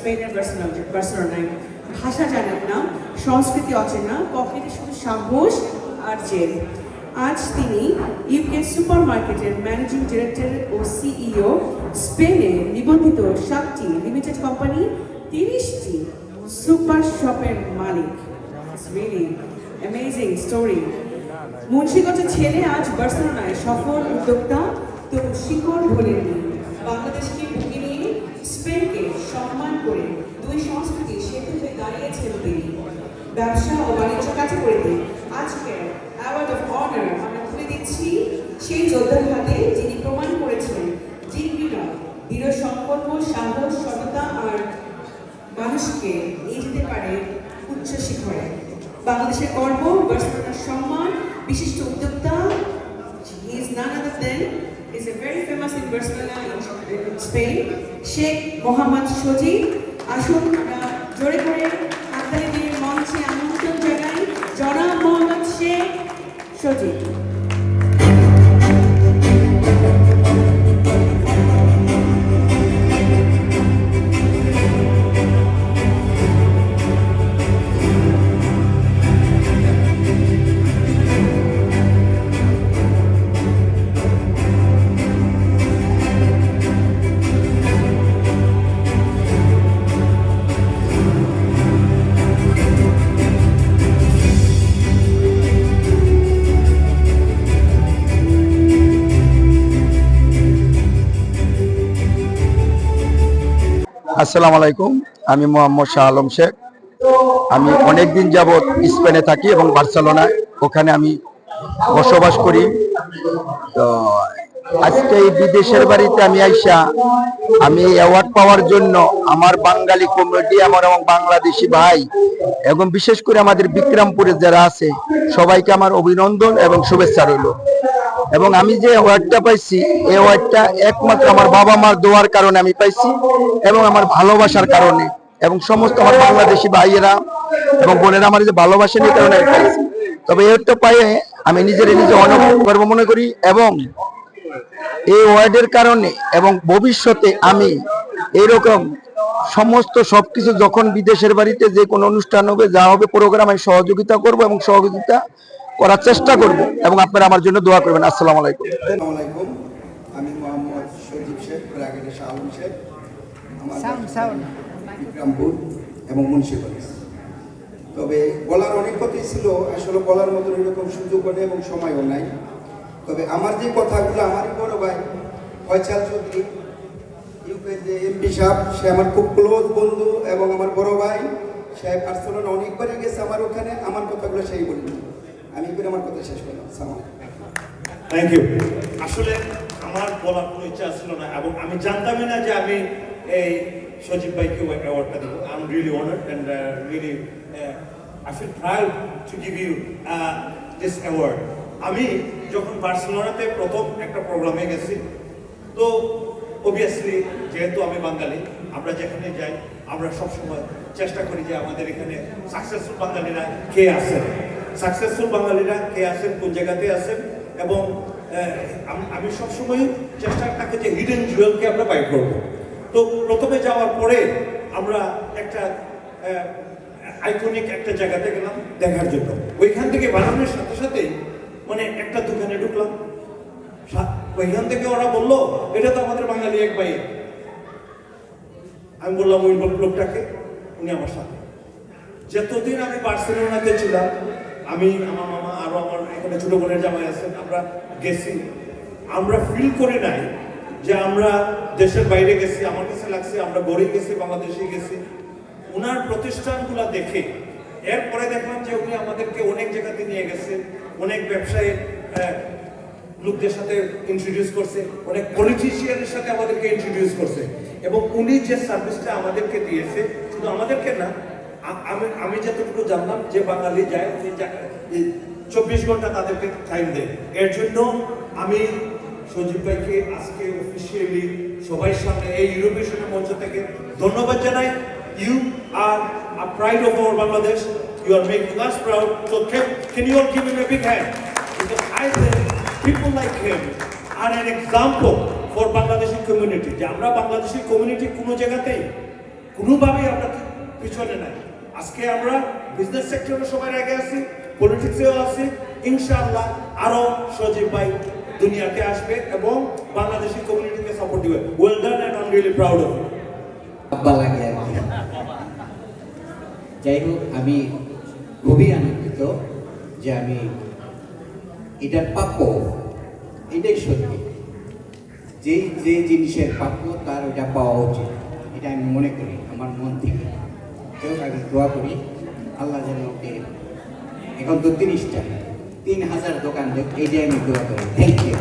স্পেনের বার্সেলোনায়। ভাষা জানেন না, সংস্কৃতি অচেনা, পকেটে শুধু সাহস আর জেদ। আজ তিনি ইউকে সুপার মার্কেটের ম্যানেজিং ডিরেক্টর ও সিইও, স্পেনে নিবন্ধিত 7টি লিমিটেড কোম্পানি, 30টি সুপার শপের মালিক। It's really amazing story. মুন্সিগঞ্জের ছেলে আজ বার্সেলোনায় সফল উদ্যোক্তা, তবু শিকড় ভোলেননি। বাংলাদেশকে বুকে নিয়ে স্পেনকে সম্মান করে দুই সংস্কৃতির সেতু হয়ে দাঁড়িয়েছেন তিনি। ব্যবসা ও বাণিজ্য কাজে করতে আজকে অ্যাওয়ার্ড অফ অনার আমরা তুলে দিচ্ছি সেই যোদ্ধার হাতে, যিনি প্রমাণ করেছেন ডিগ্রিরা দৃঢ় সংকল্প, সাহস, সততা আর মানুষকে নিয়ে যেতে পারে উচ্চ শিখরে। বাংলাদেশের গর্ব, বার্সেলোনার সম্মান, বিশিষ্ট উদ্যোক্তা। He is none other than, is a very famous in Barcelona in Spain, Sheikh Mohammad সজীব। আসুন আমরা জোরে করে হাততালি দিয়ে মঞ্চে আমন্ত্রণ জানাই জনাব মোহাম্মদ শেখ সজীব। আসসালামু আলাইকুম, আমি মোহাম্মদ শাহ আলম শেখ। আমি অনেকদিন যাবৎ স্পেনে থাকি এবং বার্সেলোনায়, ওখানে আমি বসবাস করি। তো আজকে এই বিদেশের বাড়িতে আমি আইসা আমি এই অ্যাওয়ার্ড পাওয়ার জন্য আমার বাঙালি কমিউনিটি, আমার এবং বাংলাদেশি ভাই এবং বিশেষ করে আমাদের বিক্রমপুরে যারা আছে সবাইকে আমার অভিনন্দন এবং শুভেচ্ছা রইল। এবং আমি যে অ্যাওয়ার্ডটা পাইছি, এই অ্যাওয়ার্ডটা একমাত্র আমার বাবা মার দোয়ার কারণে আমি পাইছি এবং আমার ভালোবাসার কারণে, এবং সমস্ত আমার বাংলাদেশি ভাইয়েরা এবং বোনেরা আমার যে ভালোবাসেন এই কারণে আমি পাইছি। তবে এরটা পাইয়ে আমি নিজে অনেক গর্ব মনে করি এবং এই অ্যাওয়ার্ডের কারণে এবং ভবিষ্যতে আমি এইরকম সমস্ত সবকিছু যখন বিদেশের বাড়িতে যে কোনো অনুষ্ঠান হবে, যা হবে প্রোগ্রাম, আমি সহযোগিতা করব এবং সহযোগিতা করার চেষ্টা করব এবং আপনারা আমার জন্য দোয়া করবেন। আসসালামু আলাইকুম। আমি মোহাম্মদ সজীব শেখ, ব্র্যাকেটে শাহ আলম শেখ, বিক্রমপুর এবং মুন্সিগঞ্জ। তবে বলার অনেক কথাই ছিল, আসলে বলার মতো এরকম সুযোগ নেই এবং সময়ও নাই। তবে আমার যে কথাগুলো, আমারই বড় ভাই ফয়সাল চৌধুরী, ইউকের যে এমপি সাহেব, সে আমার খুব ক্লোজ বন্ধু এবং আমার বড় ভাই, সে বার্সেলোনা অনেকবারই গেছে আমার ওখানে। আমার কথাগুলো সেই বলল, আমি করে আমার কথা শেষ করলাম। সালাম। Thank you. আসলে আমার বলার কোনো ইচ্ছা ছিল না এবং আমি জানতামই না যে আমি এই সজীব ভাইকে অ্যাওয়ার্ডটা দেবো। I am really honoured and really I feel proud to give you this award. আমি যখন বার্সেলোনাতে প্রথম একটা প্রোগ্রামে গেছি, তো অবভিয়াসলি যেহেতু আমি বাঙালি, আমরা যেখানে যাই আমরা সবসময় চেষ্টা করি যে আমাদের এখানে সাকসেসফুল বাঙালিরা কে আছেন, সাকসেসফুল বাঙালিরা কে আছেন, কোন জায়গাতে আছেন। এবং আমি সবসময় চেষ্টা থাকি যে হিডেন জুয়েলকে আমরা বাই করব। তো প্রথমে যাওয়ার পরে আমরা একটা আইকনিক একটা জায়গাতে গেলাম দেখার জন্য। ওইখান থেকে বানানোর সাথে সাথেই মানে একটা দোকানে ঢুকলাম, ওইখান থেকে ওরা বললো এটা তো আমাদের বাঙালি এক ভাই। আমি বললাম ওই লোকটাকে, উনি আমার সাথে। যতদিন আমি বার্সেলোনাতে ছিলাম, আমি, আমার মামা, আরো আমার এখানে ছোট বোনের জামাই আছেন, আমরা গেছি, আমরা ফিল করি নাই যে আমরা দেশের বাইরে গেছি। আমার কাছে লাগছে আমরা গড়ে গেছি, বাংলাদেশে গেছি। ওনার প্রতিষ্ঠানগুলো দেখে এরপরে দেখলাম যে উনি আমাদেরকে অনেক জায়গাতে নিয়ে গেছে, অনেক ব্যবসায়ী লোকদের সাথে ইন্ট্রোডিউস করছে, অনেক পলিটিশিয়ানের সাথে আমাদেরকে ইন্ট্রোডিউস করছে। এবং উনি যে সার্ভিসটা আমাদেরকে দিয়েছে, শুধু আমাদেরকে না, আমি যতটুকু জানলাম যে বাঙালি যায় 24 ঘন্টা তাদেরকে টাইম দেয়। এর জন্য আমি সজীব ভাইকে আজকে অফিসিয়ালি সবাই সামনে এই ইউরোপেশনের মঞ্চ থেকে ধন্যবাদ জানাই। You are a pride of our Bangladesh, you are making us proud. So can you all give him a big hand? Because I think people like him are an example for Bangladeshi community. যে আমরা Bangladeshi community কোনো জায়গাতেই কোনোভাবেই আমরা পিছনে নাই। আজকে আমরা বিজনেস সেক্টরে সবাই আগে আছি, পলিটিক্সেও আছি। ইনশাআল্লাহ আরো সজীব ভাই দুনিয়াতে আসবে এবং বাংলাদেশি কমিউনিটিকে সাপোর্ট দিবে। Well done and I am really proud of you. আব্বা লাগে আর কি। যাই হোক, আমি খুবই আনন্দিত যে আমি এটার প্রাপ্য, এটাই সত্যি। যে জিনিসের প্রাপ্য তার ওটা পাওয়া উচিত, এটা আমি মনে করি আমার মন থেকে। কেউ আমি দোয়া করি আল্লাহ যেন ওকে, এখন তো 30,000 দোকান দেখ, এইটাই আমি দোয়া করি। Thank you.